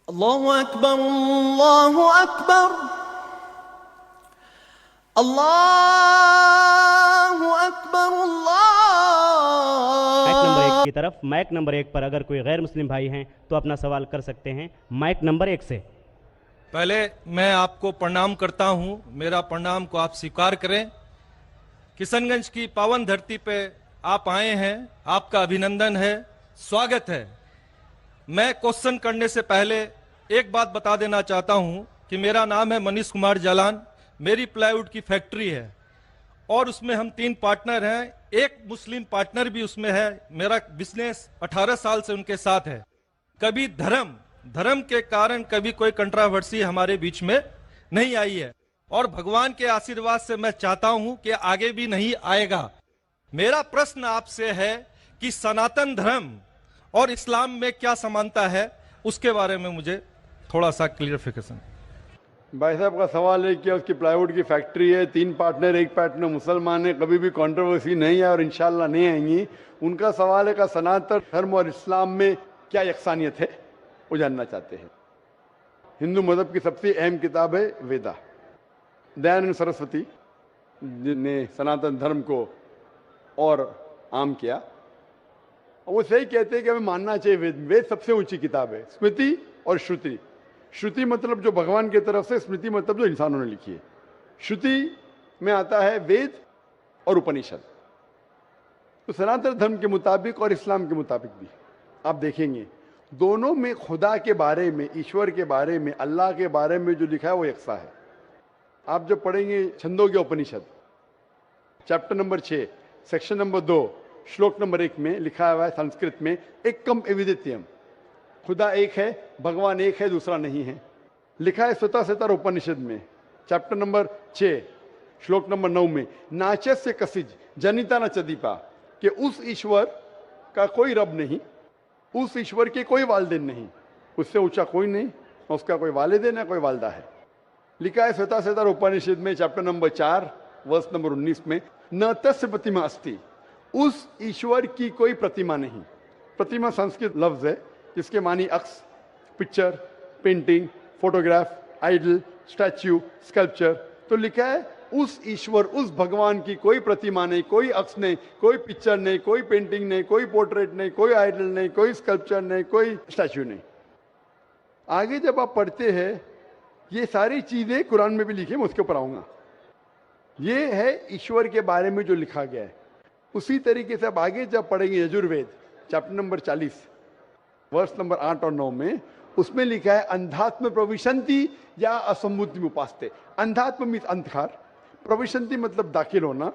अल्लाहु अकबर, अल्लाहु अकबर, अल्लाहु अकबर, माइक नंबर एक अल्लाह। की तरफ, माइक नंबर एक पर अगर कोई गैर मुस्लिम भाई हैं तो अपना सवाल कर सकते हैं माइक नंबर एक से। पहले मैं आपको प्रणाम करता हूं, मेरा प्रणाम को आप स्वीकार करें। किशनगंज की पावन धरती पे आप आए हैं, आपका अभिनंदन है, स्वागत है। मैं क्वेश्चन करने से पहले एक बात बता देना चाहता हूं कि मेरा नाम है मनीष कुमार जालान, मेरी प्लाईवुड की फैक्ट्री है और उसमें हम 3 पार्टनर हैं, एक मुस्लिम पार्टनर भी उसमें है। मेरा बिजनेस 18 साल से उनके साथ है। कभी धर्म के कारण कभी कोई कंट्रावर्सी हमारे बीच में नहीं आई है और भगवान के आशीर्वाद से मैं चाहता हूं कि आगे भी नहीं आएगा। मेरा प्रश्न आपसे है कि सनातन धर्म और इस्लाम में क्या समानता है, उसके बारे में मुझे थोड़ा सा क्लियरिफिकेशन। भाई साहब का सवाल है कि उसकी प्लाईवुड की फैक्ट्री है, 3 पार्टनर, एक पार्टनर मुसलमान है, कभी भी कंट्रोवर्सी नहीं है और इंशाल्लाह नहीं आएंगी। उनका सवाल है कि सनातन धर्म और इस्लाम में क्या यकसानियत है, वो जानना चाहते हैं। हिंदू मजहब की सबसे अहम किताब है वेदा। दयानंद सरस्वती ने सनातन धर्म को और आम किया। वो सही कहते हैं कि हमें मानना चाहिए वेद। वेद सबसे ऊंची किताब है। स्मृति और श्रुति। श्रुति मतलब जो भगवान की तरफ से, स्मृति मतलब जो इंसानों ने लिखी है। श्रुति में आता है वेद और उपनिषद। तो सनातन धर्म के मुताबिक और इस्लाम के मुताबिक भी आप देखेंगे दोनों में खुदा के बारे में, ईश्वर के बारे में, अल्लाह के बारे में जो लिखा है वो यकसा है। आप जब पढ़ेंगे छंदोग्य उपनिषद चैप्टर नंबर 6 सेक्शन नंबर 2 श्लोक नंबर 1 में लिखा हुआ है संस्कृत में, एकम एविदित्यम, खुदा एक है, भगवान एक है, दूसरा नहीं है। लिखा है स्वतः उपनिषद में चैप्टर नंबर 6 श्लोक नंबर 9 में, नाचस्य कसिज जनिता न चदीपा, कि उस ईश्वर का कोई रब नहीं, उस ईश्वर के कोई वालिदैन नहीं, उससे ऊंचा कोई नहीं, उसका कोई वालिदैन है, कोई वालदा है। लिखा है स्वतः उपनिषद में चैप्टर नंबर 4 वर्ष नंबर 19 में, न तस्य प्रतिमा अस्ति, उस ईश्वर की कोई प्रतिमा नहीं। प्रतिमा संस्कृत लफ्ज है जिसके मानी अक्स, picture, painting, photograph, idol, statue, sculpture. तो लिखा है उस ईश्वर, उस भगवान की कोई प्रतिमा नहीं, कोई अक्स नहीं, कोई पिक्चर नहीं, कोई पेंटिंग नहीं, कोई पोर्ट्रेट नहीं, कोई आइडल नहीं, कोई स्कल्पचर नहीं, कोई स्टैच्यू नहीं। आगे जब आप पढ़ते हैं ये सारी चीजें कुरान में भी लिखी, मैं उसके ऊपर आऊंगा। ये है ईश्वर के बारे में जो लिखा गया है। उसी तरीके से अब आगे जब पढ़ेंगे यजुर्वेद चैप्टर नंबर 40 वर्ष नंबर 8 और 9 में, उसमें लिखा है अंधात्म प्रविशंति या असम्मुति उपास्ते। अंधात्म मीन्स अंधकार, प्रविशंति मतलब दाखिल होना,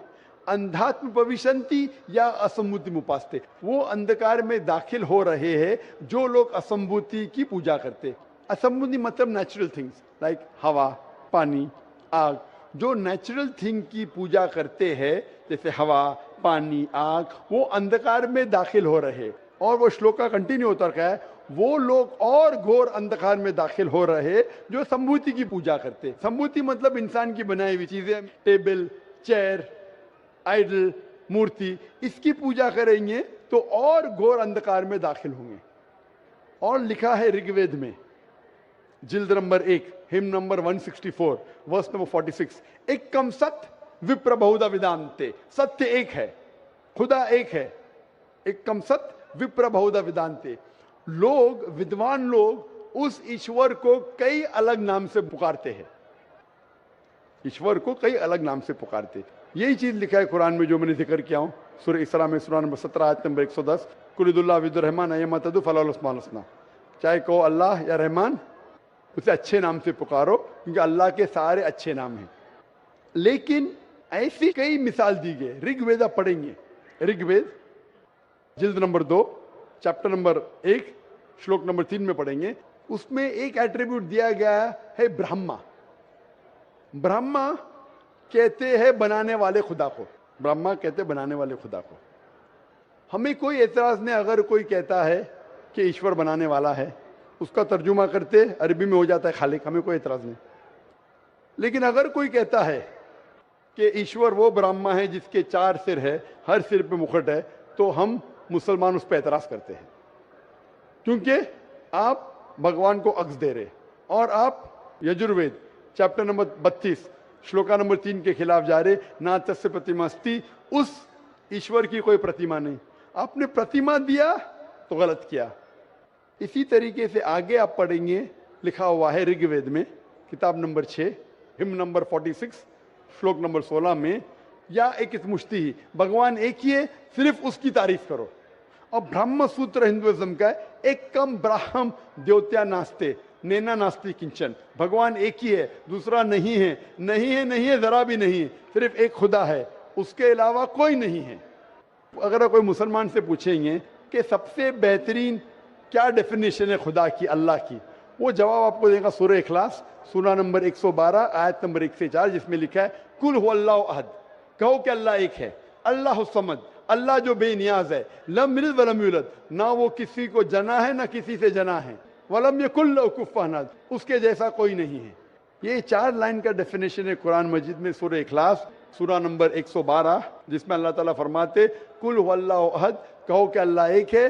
अंधात्म प्रविशंति या असम्मुति उपास्ते, वो अंधकार में दाखिल हो रहे हैं जो लोग असम्भूति की पूजा करते। असम्भूति मतलब नेचुरल थिंग्स लाइक हवा, पानी, आग, जो नेचुरल थिंग की पूजा करते हैं जैसे हवा, पानी, आग, वो अंधकार में दाखिल हो रहे। और वो श्लोक का कंटिन्यू होता रहा है, वो लोग और घोर अंधकार में दाखिल हो रहे जो संभूति की पूजा करते। संभूति मतलब इंसान की बनाई हुई चीजें, टेबल, चेयर, आइडल, मूर्ति, इसकी पूजा करेंगे तो और घोर अंधकार में दाखिल होंगे। और लिखा है ऋग्वेद में जिल्द number 1 hymn number 164 verse number 46, एकम सत्य विप्र बहुधा विदांते, सत्य एक है, खुदा एक है, एकम सत्य विप्र बहुधा विदांते। लोग, विद्वान लोग उस ईश्वर को कई अलग नाम से पुकारते हैं, ईश्वर को कई अलग नाम से पुकारते। यही चीज लिखा है कुरान में जो मैंने जिक्र किया हूं, सूरह इसरा में सूरह नंबर 17 आयत नंबर 110, कुलिदुल्लाह विदुर्रहमान अयमतदु फलाल उस्मान हसना, चाहे कहो अल्लाह या रहमान, उसे अच्छे नाम से पुकारो क्योंकि अल्लाह के सारे अच्छे नाम हैं। लेकिन ऐसी कई मिसाल दी गई। ऋग्वेद आप पढ़ेंगे, ऋग्वेद जिल्द नंबर 2 चैप्टर नंबर 1 श्लोक नंबर 3 में पढ़ेंगे, उसमें एक एट्रीब्यूट दिया गया है ब्रह्मा। ब्रह्मा कहते हैं बनाने वाले खुदा को, ब्रह्मा कहते हैं बनाने वाले खुदा को। हमें कोई एतराज नहीं अगर कोई कहता है कि ईश्वर बनाने वाला है, उसका तर्जुमा करते अरबी में हो जाता है खालिक, हमें कोई एतराज नहीं। लेकिन अगर कोई कहता है कि ईश्वर वो ब्रह्मा है जिसके 4 सिर है, हर सिर पे मुकुट है, तो हम मुसलमान उस पर एतराज करते हैं। क्योंकि आप भगवान को अक्स दे रहे, और आप Yajurveda chapter number 32 shloka number 3 के खिलाफ जा रहे, ना तस्य प्रतिमा अस्ति, उस ईश्वर की कोई प्रतिमा नहीं, आपने प्रतिमा दिया तो गलत किया। इसी तरीके से आगे आप पढ़ेंगे, लिखा हुआ है ऋग्वेद में किताब नंबर 6 हिम नंबर 46 श्लोक नंबर 16 में, या एक मुश्ती ही, भगवान एक ही है, सिर्फ उसकी तारीफ करो। और ब्रह्म सूत्र हिंदुइज्म का है, एक कम ब्राह्म द्योत्या नास्ते नैना नास्ति किंचन, भगवान एक ही है, दूसरा नहीं है, नहीं है, नहीं है, जरा भी नहीं है, सिर्फ एक खुदा है, उसके अलावा कोई नहीं है। अगर कोई मुसलमान से पूछेंगे कि सबसे बेहतरीन क्या डेफिनेशन है खुदा की, अल्लाह की, वो जवाब आपको देगा सूरह इखलास सूरा नंबर 112 आयत नंबर 1 से 4, जिसमें लिखा है कुल हुवल्लाहु अहद, कहो कि अल्लाह एक है, अल्लाह समद, अल्लाह जो बेनियाज है, लम यलिद वलम यूलद, ना वो किसी को जना है ना किसी से जना है, वलम यकुल लहू कुफुवन अहद, उसके जैसा कोई नहीं है। ये 4 लाइन का डेफिनेशन है कुरान मजीद में सूरह इखलास सूरा नंबर 112, जिसमें अल्लाह ताला फरमाते कुल हुवल्लाहु अहद, कहो कि अल्लाह एक है,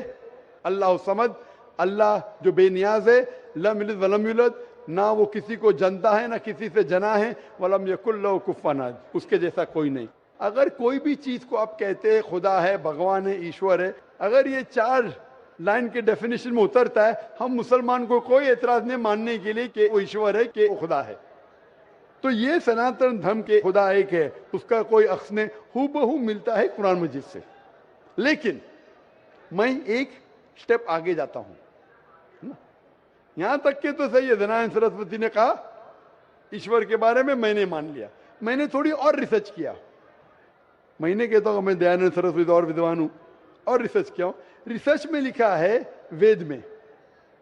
अल्लाह समद, अल्लाह जो बेनियाज है, लम यलिद वलम यूलद, ना वो किसी को जनता है ना किसी से जना है, वलम यकुल लहू कुफुवन अहद, उसके जैसा कोई नहीं। अगर कोई भी चीज को आप कहते हैं खुदा है, भगवान है, ईश्वर है, अगर ये 4 लाइन के डेफिनेशन में उतरता है, हम मुसलमान को कोई एतराज नहीं मानने के लिए कि वो ईश्वर है, कि वो खुदा है। तो ये सनातन धर्म के खुदा एक है, उसका कोई अक्स नहीं, हूबहू मिलता है कुरान मजीद से। लेकिन मैं एक स्टेप आगे जाता हूं, यहां तक के तो सही है, दयानंद सरस्वती ने कहा ईश्वर के बारे में, मैंने मान लिया, मैंने थोड़ी और रिसर्च किया। मैंने कहता हूं मैं दयानंद सरस्वती और विद्वान हूं, और रिसर्च किया। रिसर्च में लिखा है वेद में,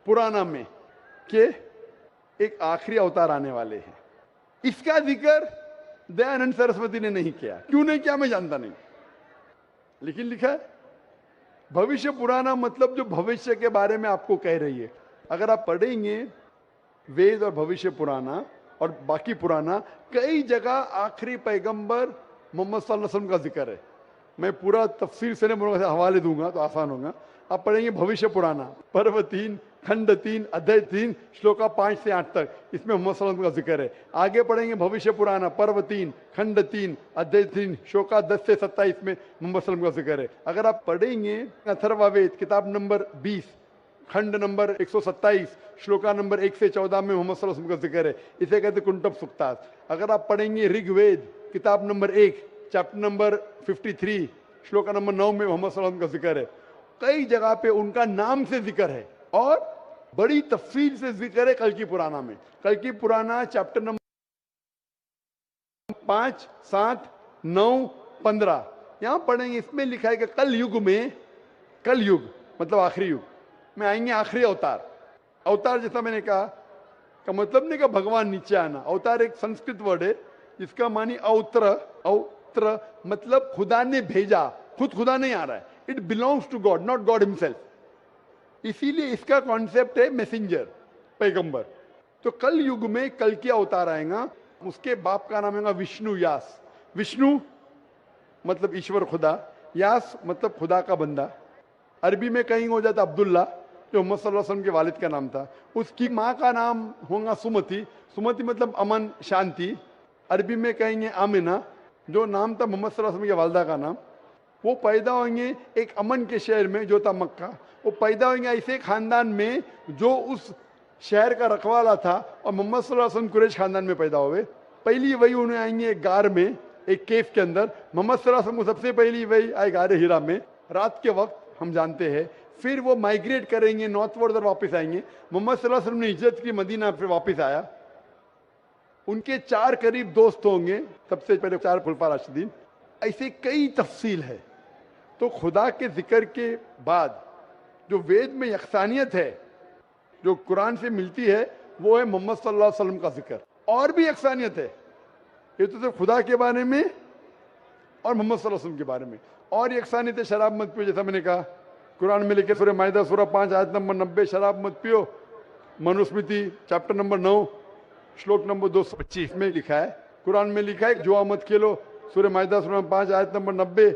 पुराना में, कि एक आखिरी अवतार आने वाले हैं। इसका जिक्र दयानंद सरस्वती ने नहीं किया, क्यों नहीं किया मैं जानता नहीं, लेकिन लिखा है भविष्य पुराना, मतलब जो भविष्य के बारे में आपको कह रही है। अगर आप पढ़ेंगे वेद और भविष्य पुराना और बाकी पुराना, कई जगह आखिरी पैगंबर मोहम्मद सल्लल्लाहु अलैहि वसल्लम का जिक्र है। मैं पूरा तफसीर से नहीं बोलूंगा, हवाले दूंगा तो आसान होगा। आप पढ़ेंगे भविष्य पुराना पर्व 3 खंड 3 अध्याय 3 श्लोका 5 से 8 तक, इसमें मोहम्मद सल्लल्लाहु अलैहि वसल्लम का जिक्र है। आगे पढ़ेंगे भविष्य पुराना पर्व 3 खंड 3 अध्याय 3 श्लोका 10 से 27 में मोहम्मद सल्लल्लाहु अलैहि वसल्लम का जिक्र है। अगर आप पढ़ेंगे अथर्ववेद किताब नंबर 20 खंड नंबर 127 श्लोका नंबर 1 से 14 में मोहम्मद सल्लल्लाहु अलैहि वसल्लम का जिक्र है, इसे कहते कुंटब सुक्तास। अगर आप पढ़ेंगे ऋग्वेद किताब number 1 chapter number 53 shloka number 9 में मोहम्मद सल्लल्लाहु अलैहि वसल्लम का जिक्र है। कई जगह पे उनका नाम से जिक्र है और बड़ी तफसील से जिक्र है कल की पुराना में। कल की पुराना चैप्टर नंबर 5, 7, 9, 15 यहां पढ़ेंगे। इसमें लिखा है कि कल युग में, कल युग मतलब आखिरी युग में आएंगे आखिरी अवतार। अवतार जैसा मैंने कहा का मतलब नहीं कि भगवान नीचे आना, अवतार एक संस्कृत वर्ड है जिसका मानी अवत्र, अवत्र मतलब खुदा ने भेजा, खुद खुदा नहीं आ रहा है, it belongs to God, not God himself. इसीलिए इसका कॉन्सेप्ट है मैसेंजर, पैगंबर। तो कल युग में कल की अवतार आएगा, उसके बाप का नाम है विष्णु यास। विष्णु मतलब ईश्वर खुदा, यास मतलब खुदा का बंदा। अरबी में कहीं हो जाता अब्दुल्ला जो मोहम्मद सल्लल्लाहु अलैहि वसल्लम के वालिद का नाम था। उसकी माँ का नाम होगा सुमति, सुमति मतलब अमन शांति। अरबी में कहेंगे आमिना जो नाम था मोहम्मद सल्लल्लाहु अलैहि वसल्लम के वालदा का नाम। वो पैदा होंगे एक अमन के शहर में जो था मक्का। वो पैदा होंगे ऐसे खानदान में जो उस शहर का रखवाला था और मोहम्मद सल्लल्लाहु अलैहि वसल्लम कुरैश खानदान में पैदा हुए। पहली वही उन्हें आएंगे एक गार में, एक केव के अंदर। मोहम्मद सल्लल्लाहु अलैहि वसल्लम को सबसे पहली वही आए गारे हिरा में रात के वक्त, हम जानते हैं। फिर वो माइग्रेट करेंगे नॉर्थवर्ड और वापस आएंगे। मोहम्मद सल्लल्लाहु अलैहि वसल्लम ने हिजरत की, मदीना फिर वापस आया। उनके 4 करीब दोस्त होंगे, सबसे पहले 4 खुलफा राशिदीन। ऐसे कई तफसील है। तो खुदा के जिक्र के बाद जो वेद में यकसानियत है जो कुरान से मिलती है वो है मोहम्मद सल्लल्लाहु अलैहि वसल्लम का जिक्र। और भी यकसानियत है, ये तो सिर्फ खुदा के बारे में और मोहम्मद सल्लल्लाहु अलैहि वसल्लम के बारे में। और यकसानियत है शराब मत पियो, जैसा मैंने कहा कुरान में लिखे सूरह माइदा सूरह 5 आयत नंबर 90 शराब मत पियो। मनुस्मृति चैप्टर नंबर 9 श्लोक नंबर 225 में लिखा है। कुरान में लिखा है जुआ मत खेलो, सूरह माइदा सूरह 5 आयत नंबर 90।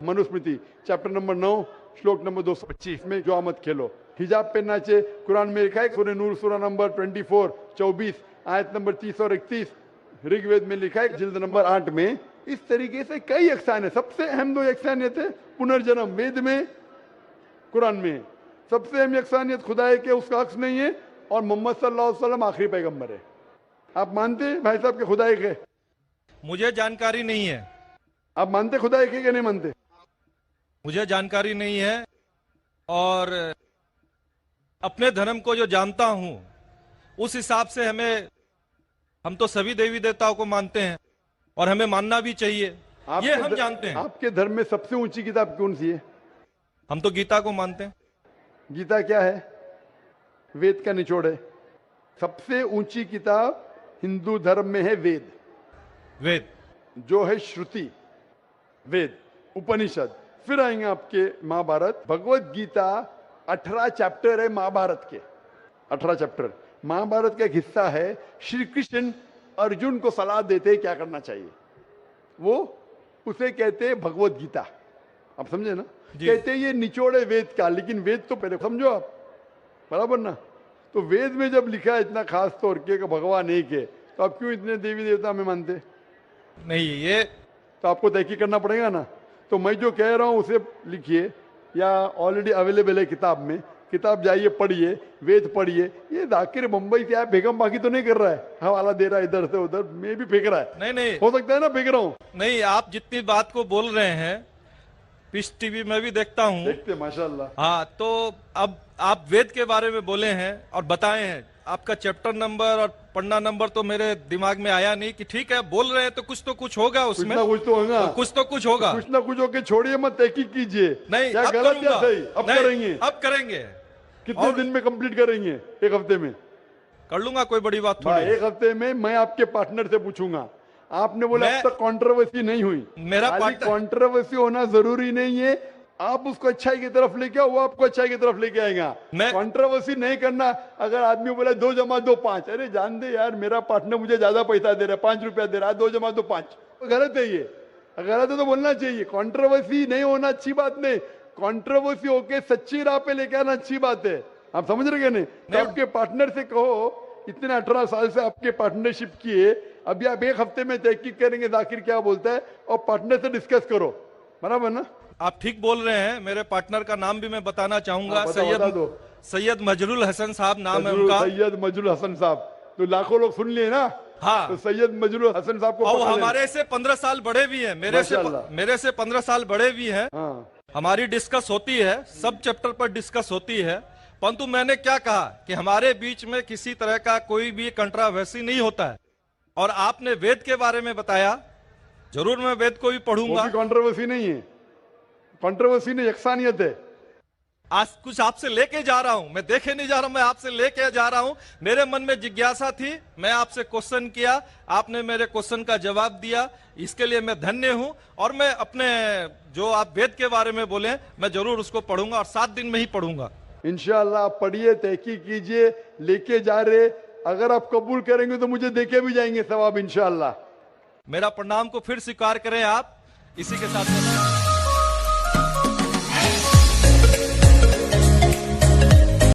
मनुस्मृति चैप्टर नंबर 9 श्लोक नंबर 225 में जुआ मत खेलो। हिजाब पहनना चाहिए। कुरान में लिखा है सूरह नूर सूरह नंबर 24 24 आयत नंबर 30 और 31, ऋग्वेद में लिखा है जिल्द नंबर 8 में। इस तरीके से कई अहसान है। सबसे अहम दो यकसानियत है पुनर्जन्म, वेद में कुरान में। सबसे अहम यकसानियत खुदा है कि उसका अक्स नहीं है और मोहम्मद सल्लल्लाहु अलैहि वसल्लम आखिरी पैगंबर है। आप मानते हैं भाई साहब के खुदा एक है? मुझे जानकारी नहीं है। आप मानते खुदा एक है कि नहीं मानते? मुझे जानकारी नहीं है, और अपने धर्म को जो जानता हूं उस हिसाब से हम तो सभी देवी देवताओं को मानते हैं और हमें मानना भी चाहिए, ये हम जानते हैं। आपके धर्म में सबसे ऊंची किताब कौन सी है? हम तो गीता को मानते हैं। गीता क्या है? वेद का निचोड़ है। सबसे ऊंची किताब हिंदू धर्म में है वेद। वेद जो है श्रुति, वेद, उपनिषद। फिर आएंगे आपके महाभारत। भगवत गीता 18 चैप्टर है महाभारत के, 18 चैप्टर। महाभारत का एक हिस्सा है, श्री कृष्ण अर्जुन को सलाह देते हैं क्या करना चाहिए, वो उसे कहते हैं भगवत गीता। आप समझे ना? कहते हैं ये निचोड़ है वेद का, लेकिन वेद तो पहले समझो आप, बराबर ना? तो वेद में जब लिखा है इतना खास तौर के भगवान एक है, तो आप क्यों इतने देवी देवता में मानते नहीं? ये तो आपको तहकीक करना पड़ेगा ना। तो मैं जो कह रहा हूं उसे लिखिए, या ऑलरेडी अवेलेबल है किताब में, किताब जाइए पढ़िए, वेद पढ़िए। ये जाकिर मुंबई से आया बेगम बाकी तो नहीं कर रहा है, हवाला दे रहा है इधर से उधर, मैं भी फेंक रहा है। नहीं हो सकता है ना फेंक रहा हूं। नहीं, आप जितनी बात को बोल रहे हैं पीस टीवी में भी देखता हूं। देखते माशाल्लाह। हाँ, तो अब आप वेद के बारे में बोले हैं और बताए हैं, आपका चैप्टर नंबर और पन्ना नंबर तो मेरे दिमाग में आया नहीं कि ठीक है बोल रहे हैं तो कुछ होगा उसमें, कुछ ना कुछ तो होगा, कुछ तो कुछ होगा, कुछ ना कुछ होके छोड़िए मत, तहकीक कीजिए। नहीं क्या अब गलत क्या करूंगा। सही? अब नहीं, करेंगे। अब करेंगे। कितने दिन में कंप्लीट करेंगे? एक हफ्ते में कर लूंगा, कोई बड़ी बात थोड़ी है। एक हफ्ते में मैं आपके पार्टनर से पूछूंगा। आपने बोला अब तक कंट्रोवर्सी नहीं हुई। मेरा पार्टनर कंट्रोवर्सी होना जरूरी नहीं है, आप उसको अच्छाई की तरफ लेके आओ, वो आपको अच्छाई की तरफ लेके आएगा। कंट्रोवर्सी नहीं करना। अगर आदमी बोला 2 जमा 2 5, अरे जान दे यार, मेरा पार्टनर मुझे ज्यादा पैसा दे रहा है, 5 रुपया दे रहा है, 2 जमा 2 5, गलत है ये। गलत है तो बोलना चाहिए। कंट्रोवर्सी नहीं होना अच्छी बात नहीं, कंट्रोवर्सी होके सच्ची राह पे लेके आना अच्छी बात है। आप समझ रहे नहीं? तो आपके पार्टनर से कहो, इतने 18 साल से आपके पार्टनरशिप किए, अभी आप एक हफ्ते में तहकीक करेंगे जाकिर क्या बोलता है, और पार्टनर से डिस्कस करो, बराबर ना? आप ठीक बोल रहे हैं। मेरे पार्टनर का नाम भी मैं बताना चाहूंगा। सैयद मजरुल हसन साहब नाम है उनका। सैयद मजरुल हसन साहब तो लाखों लोग सुन लिए ना। हाँ, तो सैयद मजरुल हसन साहब को और हमारे से 15 साल बड़े भी हैं, मेरे से 15 साल बड़े भी हैं। हाँ। हमारी डिस्कस होती है, सब चैप्टर पर डिस्कस होती है। परंतु मैंने क्या कहा कि हमारे बीच में किसी तरह का कोई भी कंट्रोवर्सी नहीं होता है। और आपने वेद के बारे में बताया, जरूर मैं वेद को भी पढ़ूंगा। कंट्रोवर्सी नहीं है, कंट्रोवर्सी नहीं, यकसानियत है। आज कुछ आपसे लेके जा रहा हूं, मैं देखे नहीं जा रहा हूं, मैं आपसे लेके जा रहा हूं। मेरे मन में जिज्ञासा थी, मैं आपसे क्वेश्चन किया, आपने मेरे क्वेश्चन का जवाब दिया, इसके लिए मैं धन्य हूं। और मैं अपने जो आप वेद के बारे में बोले, मैं जरूर उसको पढ़ूंगा और 7 दिन में ही पढ़ूंगा इंशाअल्लाह। आप पढ़िए, तहकीक कीजिए, लेके जा रहे। अगर आप कबूल करेंगे तो मुझे देके भी जाएंगे सवाब इंशाअल्लाह। मेरा प्रणाम को फिर स्वीकार करें आप। इसी के साथ